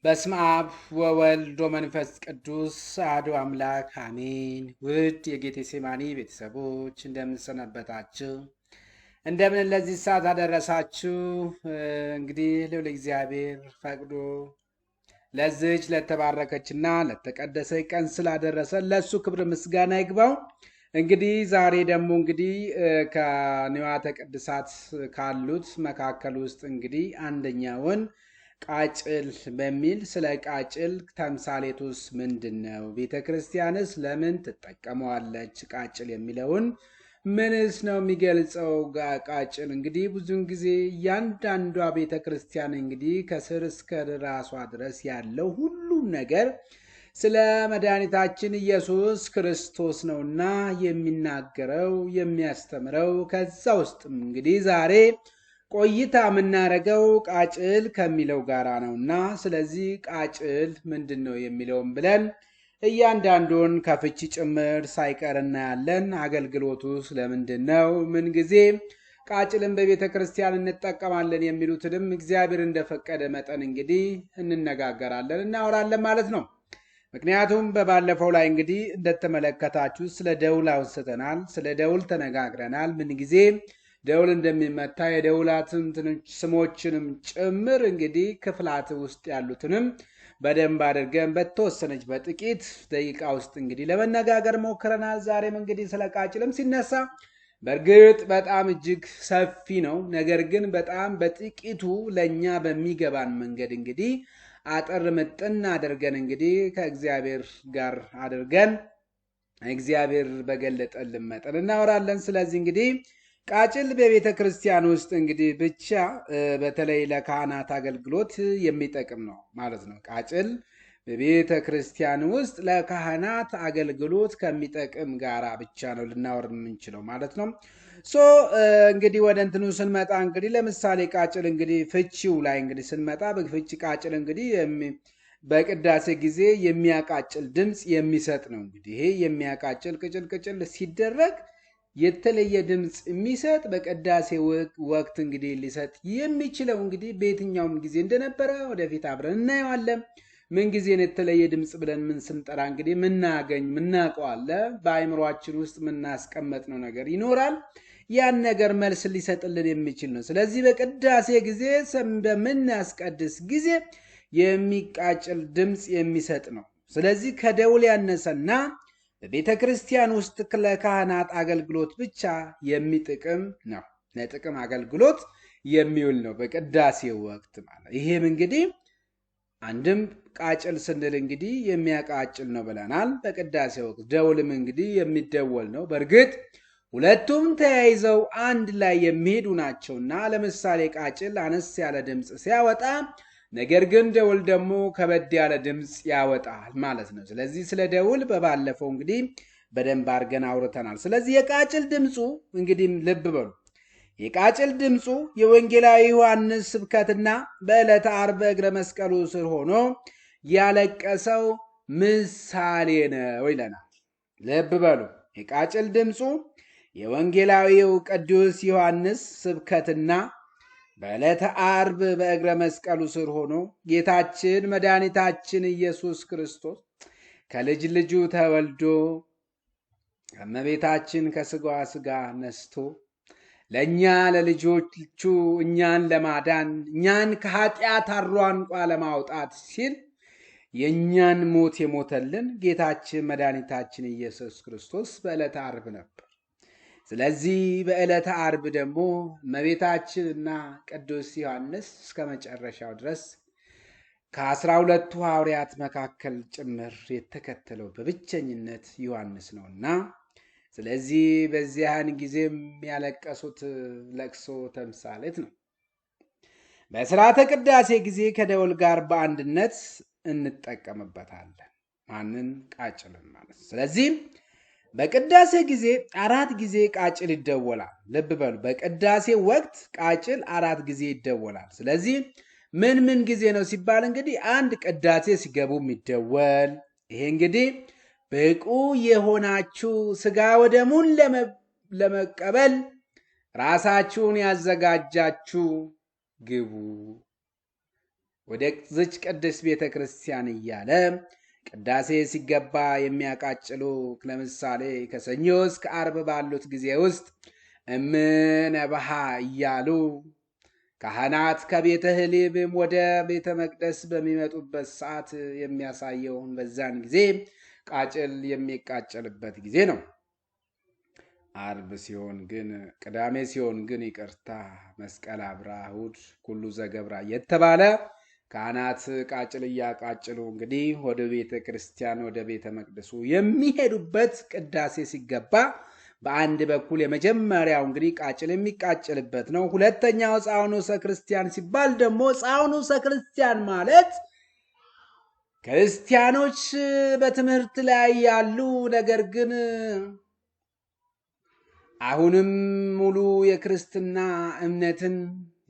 በስመ አብ ወወልድ ወመንፈስ ቅዱስ አሐዱ አምላክ አሜን። ውድ የጌቴሴማኒ ቤተሰቦች እንደምን ሰነበታችሁ? እንደምን ለዚህ ሰዓት አደረሳችሁ? እንግዲህ ልዑል እግዚአብሔር ፈቅዶ ለዚች ለተባረከችና ለተቀደሰ ቀን ስላደረሰን ለሱ ክብር ምስጋና ይግባው። እንግዲህ ዛሬ ደግሞ ከንዋያተ ቅድሳት ካሉት መካከል ውስጥ እንግዲህ አንደኛውን ቃጭል በሚል ስለ ቃጭል ተምሳሌቱስ ምንድን ነው? ቤተ ክርስቲያንስ ለምን ትጠቀመዋለች? ቃጭል የሚለውን ምንስ ነው የሚገልጸው? ቃጭል እንግዲህ ብዙውን ጊዜ እያንዳንዷ ቤተ ክርስቲያን እንግዲህ ከስር እስከ ራሷ ድረስ ያለው ሁሉም ነገር ስለ መድኃኒታችን ኢየሱስ ክርስቶስ ነውና የሚናገረው የሚያስተምረው። ከዛ ውስጥም እንግዲህ ዛሬ ቆይታ የምናደርገው ቃጭል ከሚለው ጋራ ነውና ስለዚህ ቃጭል ምንድን ነው የሚለውን ብለን እያንዳንዱን ከፍቺ ጭምር ሳይቀር እናያለን። አገልግሎቱ ስለምንድን ነው? ምን ጊዜ ቃጭልን በቤተ ክርስቲያን እንጠቀማለን የሚሉትንም እግዚአብሔር እንደፈቀደ መጠን እንግዲህ እንነጋገራለን፣ እናወራለን ማለት ነው። ምክንያቱም በባለፈው ላይ እንግዲህ እንደተመለከታችሁ ስለ ደውል አንስተናል፣ ስለ ደውል ተነጋግረናል። ምን ጊዜ ደውል እንደሚመታ የደውላትን ስሞችንም ጭምር እንግዲህ ክፍላት ውስጥ ያሉትንም በደንብ አድርገን በተወሰነች በጥቂት ደቂቃ ውስጥ እንግዲህ ለመነጋገር ሞክረናል። ዛሬም እንግዲህ ስለ ቃጭልም ሲነሳ በእርግጥ በጣም እጅግ ሰፊ ነው። ነገር ግን በጣም በጥቂቱ ለእኛ በሚገባን መንገድ እንግዲህ አጠር ምጥን አድርገን እንግዲህ ከእግዚአብሔር ጋር አድርገን እግዚአብሔር በገለጠልን መጠን እናወራለን። ስለዚህ እንግዲህ ቃጭል በቤተ ክርስቲያን ውስጥ እንግዲህ ብቻ በተለይ ለካህናት አገልግሎት የሚጠቅም ነው ማለት ነው። ቃጭል በቤተ ክርስቲያን ውስጥ ለካህናት አገልግሎት ከሚጠቅም ጋራ ብቻ ነው ልናወር የምንችለው ማለት ነው። እንግዲህ ወደ እንትኑ ስንመጣ እንግዲህ ለምሳሌ ቃጭል እንግዲህ ፍቺው ላይ እንግዲህ ስንመጣ በፍቺ ቃጭል እንግዲህ በቅዳሴ ጊዜ የሚያቃጭል ድምፅ የሚሰጥ ነው። እንግዲህ ይሄ የሚያቃጭል ቅጭል ቅጭል ሲደረግ የተለየ ድምፅ የሚሰጥ በቅዳሴ ወቅት እንግዲህ ሊሰጥ የሚችለው እንግዲህ በየትኛውም ጊዜ እንደነበረ ወደፊት አብረን እናየዋለን። ምን ጊዜን የተለየ ድምፅ ብለን ምን ስንጠራ እንግዲህ ምናውቀው አለ። በአእምሯችን ውስጥ ምናስቀመጥነው ነገር ይኖራል። ያን ነገር መልስ ሊሰጥልን የሚችል ነው። ስለዚህ በቅዳሴ ጊዜ በምናስቀድስ ጊዜ የሚቃጭል ድምፅ የሚሰጥ ነው። ስለዚህ ከደውል ያነሰና በቤተ ክርስቲያን ውስጥ ለካህናት አገልግሎት ብቻ የሚጠቅም ነው። ለጥቅም አገልግሎት የሚውል ነው በቅዳሴ ወቅት ማለት። ይሄም እንግዲህ አንድም ቃጭል ስንል እንግዲህ የሚያቃጭል ነው ብለናል። በቅዳሴ ወቅት ደውልም እንግዲህ የሚደወል ነው። በእርግጥ ሁለቱም ተያይዘው አንድ ላይ የሚሄዱ ናቸውና ለምሳሌ ቃጭል አነስ ያለ ድምፅ ሲያወጣ፣ ነገር ግን ደውል ደግሞ ከበድ ያለ ድምፅ ያወጣል ማለት ነው። ስለዚህ ስለ ደውል በባለፈው እንግዲህ በደንብ አድርገን አውርተናል። ስለዚህ የቃጭል ድምፁ እንግዲህ ልብ በሉ፣ የቃጭል ድምፁ የወንጌላዊ ዮሐንስ ስብከትና በዕለተ ዓርብ እግረ መስቀሉ ስር ሆኖ ያለቀሰው ምሳሌ ነው ይለናል። ልብ በሉ፣ የቃጭል ድምፁ የወንጌላዊው ቅዱስ ዮሐንስ ስብከትና በዕለተ ዓርብ በእግረ መስቀሉ ስር ሆኖ ጌታችን መድኃኒታችን ኢየሱስ ክርስቶስ ከልጅ ልጁ ተወልዶ ከእመቤታችን ከሥጋዋ ሥጋ ነስቶ ለእኛ ለልጆቹ እኛን ለማዳን እኛን ከኃጢአት አሯንቋ ለማውጣት ሲል የእኛን ሞት የሞተልን ጌታችን መድኃኒታችን ኢየሱስ ክርስቶስ በዕለተ ዓርብ ነበር። ስለዚህ በዕለተ ዓርብ ደግሞ እመቤታችንና ቅዱስ ዮሐንስ እስከ መጨረሻው ድረስ ከ12ቱ ሐዋርያት መካከል ጭምር የተከተለው በብቸኝነት ዮሐንስ ነውና፣ ስለዚህ በዚያን ጊዜም ያለቀሱት ለቅሶ ተምሳሌት ነው። በሥርዓተ ቅዳሴ ጊዜ ከደወል ጋር በአንድነት እንጠቀምበታለን። ማንን? ቃጭልን ማለት። ስለዚህ በቅዳሴ ጊዜ 4 ጊዜ ቃጭል ይደወላል። ልብ በሉ፣ በቅዳሴ ወቅት ቃጭል 4 ጊዜ ይደወላል። ስለዚህ ምን ጊዜ ነው ሲባል እንግዲህ አንድ ቅዳሴ ሲገቡ የሚደወል ይሄ እንግዲህ ብቁ የሆናችሁ ሥጋ ወደሙን ለመቀበል ራሳችሁን ያዘጋጃችሁ ግቡ ወደዚች ቅድስት ቤተ ክርስቲያን እያለ ቅዳሴ ሲገባ የሚያቃጭሉ ለምሳሌ ከሰኞ እስከ ዓርብ ባሉት ጊዜ ውስጥ እምነበሃ እያሉ ካህናት ከቤተልሔም ወደ ቤተ መቅደስ በሚመጡበት ሰዓት የሚያሳየውን በዛን ጊዜ ቃጭል የሚቃጨልበት ጊዜ ነው። ዓርብ ሲሆን ግን ቅዳሜ ሲሆን ግን ይቅርታ መስቀል አብራ እሑድ ኩሉ ዘገብራ የተባለ ካህናት ቃጭል እያቃጭሉ እንግዲህ ወደ ቤተ ክርስቲያን ወደ ቤተ መቅደሱ የሚሄዱበት ቅዳሴ ሲገባ በአንድ በኩል የመጀመሪያው እንግዲህ ቃጭል የሚቃጭልበት ነው። ሁለተኛው ጻውኑሰ ክርስቲያን ሲባል ደግሞ ጻውኑሰ ክርስቲያን ማለት ክርስቲያኖች በትምህርት ላይ ያሉ ነገር ግን አሁንም ሙሉ የክርስትና እምነትን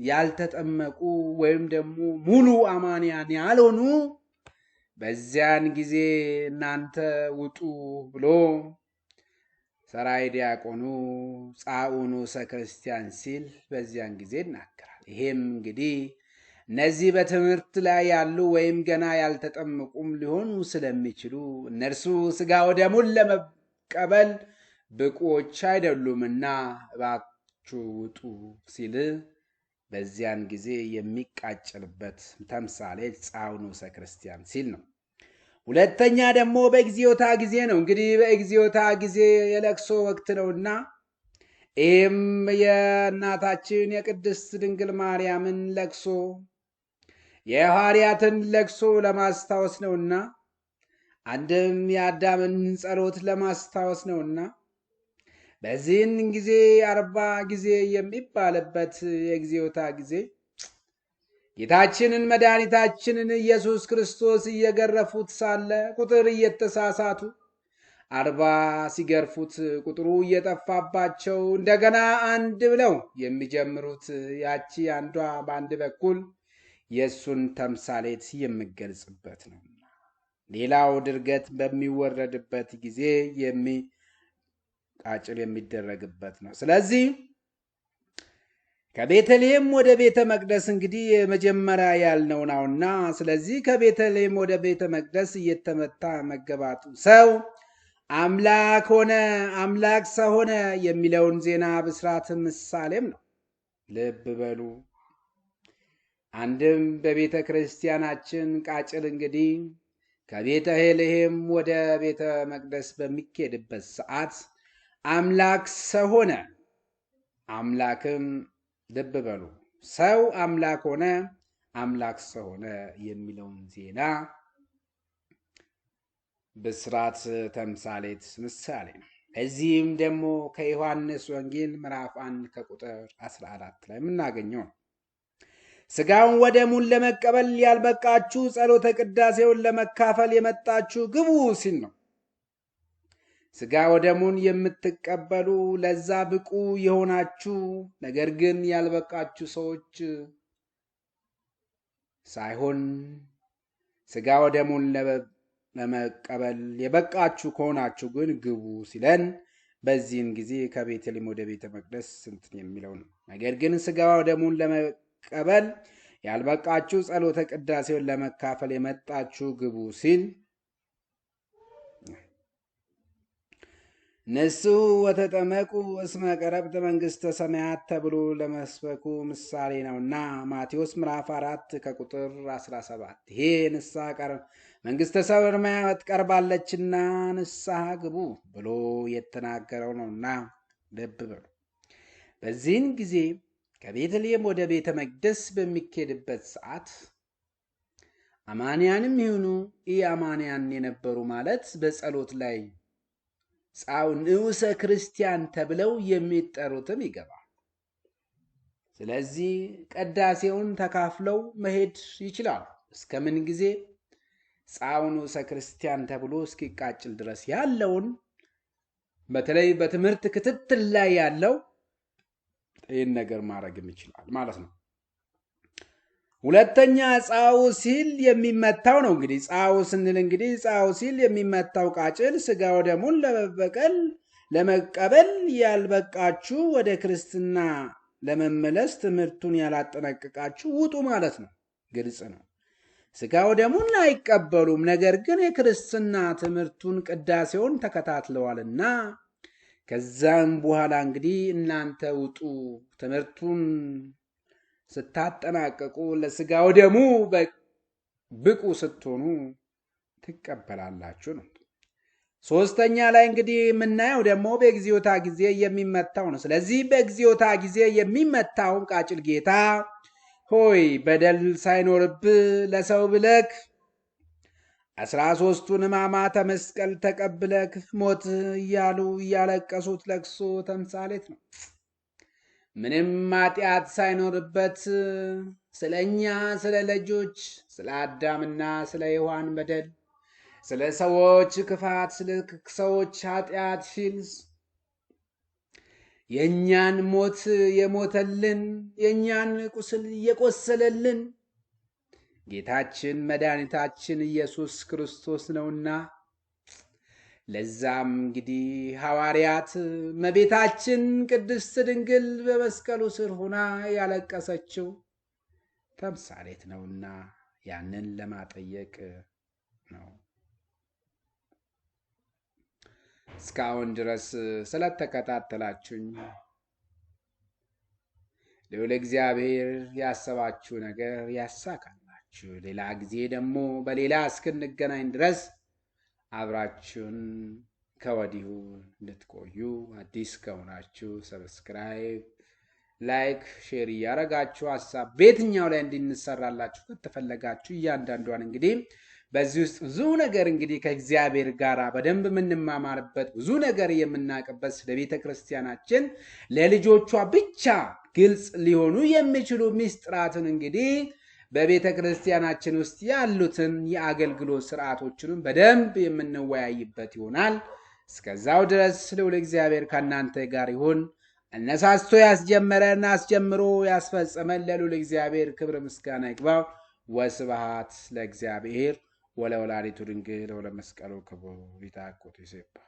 ያልተጠመቁ ወይም ደግሞ ሙሉ አማንያን ያልሆኑ በዚያን ጊዜ እናንተ ውጡ ብሎ ሰራይ ዲያቆኑ ጻኡኑሰ ክርስቲያን ሲል በዚያን ጊዜ ይናገራል። ይሄም እንግዲህ እነዚህ በትምህርት ላይ ያሉ ወይም ገና ያልተጠመቁም ሊሆኑ ስለሚችሉ እነርሱ ሥጋ ወደሙን ለመቀበል ብቁዎች አይደሉምና እባካችሁ ውጡ ሲል በዚያን ጊዜ የሚቃጨልበት ተምሳሌ ጻኡኑሰ ክርስቲያን ሲል ነው። ሁለተኛ ደግሞ በእግዚኦታ ጊዜ ነው። እንግዲህ በእግዚኦታ ጊዜ የለቅሶ ወቅት ነውና ይህም የእናታችን የቅድስት ድንግል ማርያምን ለቅሶ የሐዋርያትን ለቅሶ ለማስታወስ ነውና አንድም የአዳምን ጸሎት ለማስታወስ ነውና በዚህን ጊዜ 40 ጊዜ የሚባልበት የእግዚኦታ ጊዜ ጌታችንን መድኃኒታችንን ኢየሱስ ክርስቶስ እየገረፉት ሳለ ቁጥር እየተሳሳቱ 40 ሲገርፉት ቁጥሩ እየጠፋባቸው እንደገና አንድ ብለው የሚጀምሩት ያቺ አንዷ በአንድ በኩል የእሱን ተምሳሌት የሚገልጽበት ነው። ሌላው ድርገት በሚወረድበት ጊዜ ቃጭል የሚደረግበት ነው። ስለዚህ ከቤተልሔም ወደ ቤተ መቅደስ እንግዲህ የመጀመሪያ ያልነው ነውና ስለዚህ ከቤተልሔም ወደ ቤተ መቅደስ እየተመታ መገባቱ ሰው አምላክ ሆነ አምላክ ሰው ሆነ የሚለውን ዜና ብስራት ምሳሌም ነው። ልብ በሉ። አንድም በቤተ ክርስቲያናችን ቃጭል እንግዲህ ከቤተልሔም ወደ ቤተ መቅደስ በሚኬድበት ሰዓት አምላክ ሰው ሆነ አምላክም ልብ በሉ ሰው አምላክ ሆነ አምላክ ሰው ሆነ የሚለውን ዜና ብስራት ተምሳሌት ምሳሌ ነው። እዚህም ደግሞ ከዮሐንስ ወንጌል ምዕራፍ 1 ከቁጥር 14 ላይ የምናገኘው ነው። ሥጋውን ወደሙን ለመቀበል ያልበቃችሁ ጸሎተ ቅዳሴውን ለመካፈል የመጣችሁ ግቡ ሲል ነው። ሥጋ ወደሙን የምትቀበሉ ለዛ ብቁ የሆናችሁ ነገር ግን ያልበቃችሁ ሰዎች ሳይሆን ሥጋ ወደሙን ለመቀበል የበቃችሁ ከሆናችሁ ግን ግቡ ሲለን በዚህን ጊዜ ከቤተልሔም ወደ ቤተ መቅደስ ስንት የሚለው ነው። ነገር ግን ሥጋ ወደሙን ለመቀበል ያልበቃችሁ ጸሎተ ቅዳሴውን ለመካፈል የመጣችሁ ግቡ ሲል ንሱ ወተጠመቁ እስመ ቀረብተ መንግሥተ ሰማያት ተብሎ ለመስበኩ ምሳሌ ነውና ማቴዎስ ምዕራፍ 4 ከቁጥር 17 ይሄ ንስሐ መንግሥተ ሰማያት ቀርባለችና ንስሐ ግቡ ብሎ የተናገረው ነውና ልብ በሉ። በዚህን ጊዜ ከቤተልሔም ወደ ቤተ መቅደስ በሚኬድበት ሰዓት አማንያንም ይሁኑ ኢአማንያን የነበሩ ማለት በጸሎት ላይ ጻኡኑሰ ክርስቲያን ተብለው የሚጠሩትም ይገባል። ስለዚህ ቅዳሴውን ተካፍለው መሄድ ይችላሉ። እስከምን ጊዜ ጻኡኑሰ ክርስቲያን ተብሎ እስኪቃጭል ድረስ ያለውን በተለይ በትምህርት ክትትል ላይ ያለው ይህን ነገር ማድረግም ይችላል ማለት ነው። ሁለተኛ ጻኡ ሲል የሚመታው ነው። እንግዲህ ጻኡ ስንል እንግዲህ ጻኡ ሲል የሚመታው ቃጭል ሥጋ ወደሙን ለመቀበል ያልበቃችሁ ወደ ክርስትና ለመመለስ ትምህርቱን ያላጠነቀቃችሁ ውጡ ማለት ነው። ግልጽ ነው። ሥጋው ደሙን አይቀበሉም። ነገር ግን የክርስትና ትምህርቱን ቅዳሴውን ተከታትለዋልና ከዛም በኋላ እንግዲህ እናንተ ውጡ፣ ትምህርቱን ስታጠናቀቁ ለሥጋው ደሙ ብቁ ስትሆኑ ትቀበላላችሁ ነው። ሶስተኛ ላይ እንግዲህ የምናየው ደግሞ በእግዚኦታ ጊዜ የሚመታው ነው። ስለዚህ በእግዚኦታ ጊዜ የሚመታውን ቃጭል ጌታ ሆይ በደል ሳይኖርብህ ለሰው ብለክ 13ቱን ሕማማተ መስቀል ተቀብለክ ሞት እያሉ እያለቀሱት ለቅሶ ተምሳሌት ነው። ምንም ኃጢአት ሳይኖርበት ስለ እኛ ስለ ልጆች ስለ አዳምና ስለ ሔዋን በደል ስለ ሰዎች ክፋት ስለ ሰዎች ኃጢአት ሲል የእኛን ሞት የሞተልን የእኛን ቁስል የቆሰለልን ጌታችን መድኃኒታችን ኢየሱስ ክርስቶስ ነውና ለዛም እንግዲህ ሐዋርያት እመቤታችን ቅድስት ድንግል በመስቀሉ ስር ሆና ያለቀሰችው ተምሳሌት ነውና ያንን ለማጠየቅ ነው። እስካሁን ድረስ ስለተከታተላችሁኝ ልዑል እግዚአብሔር ያሰባችሁ ነገር ያሳካላችሁ። ሌላ ጊዜ ደግሞ በሌላ እስክንገናኝ ድረስ አብራችሁን ከወዲሁ እንድትቆዩ አዲስ ከሆናችሁ ሰብስክራይብ፣ ላይክ፣ ሼር እያረጋችሁ ሀሳብ በየትኛው ላይ እንድንሰራላችሁ ከተፈለጋችሁ እያንዳንዷን እንግዲህ በዚህ ውስጥ ብዙ ነገር እንግዲህ ከእግዚአብሔር ጋር በደንብ የምንማማርበት ብዙ ነገር የምናውቅበት ስለ ቤተ ክርስቲያናችን ለልጆቿ ብቻ ግልጽ ሊሆኑ የሚችሉ ምስጢራትን እንግዲህ በቤተ ክርስቲያናችን ውስጥ ያሉትን የአገልግሎት ስርዓቶችንም በደንብ የምንወያይበት ይሆናል። እስከዛው ድረስ ልዑል እግዚአብሔር ከእናንተ ጋር ይሁን። አነሳስቶ ያስጀመረን አስጀምሮ ያስፈጸመን ለልዑል እግዚአብሔር ክብር ምስጋና ይግባው። ወስብሐት ለእግዚአብሔር ወለወላዲቱ ድንግል ወለመስቀሉ ክቡር ይትሐቆቱ ይሴብሐ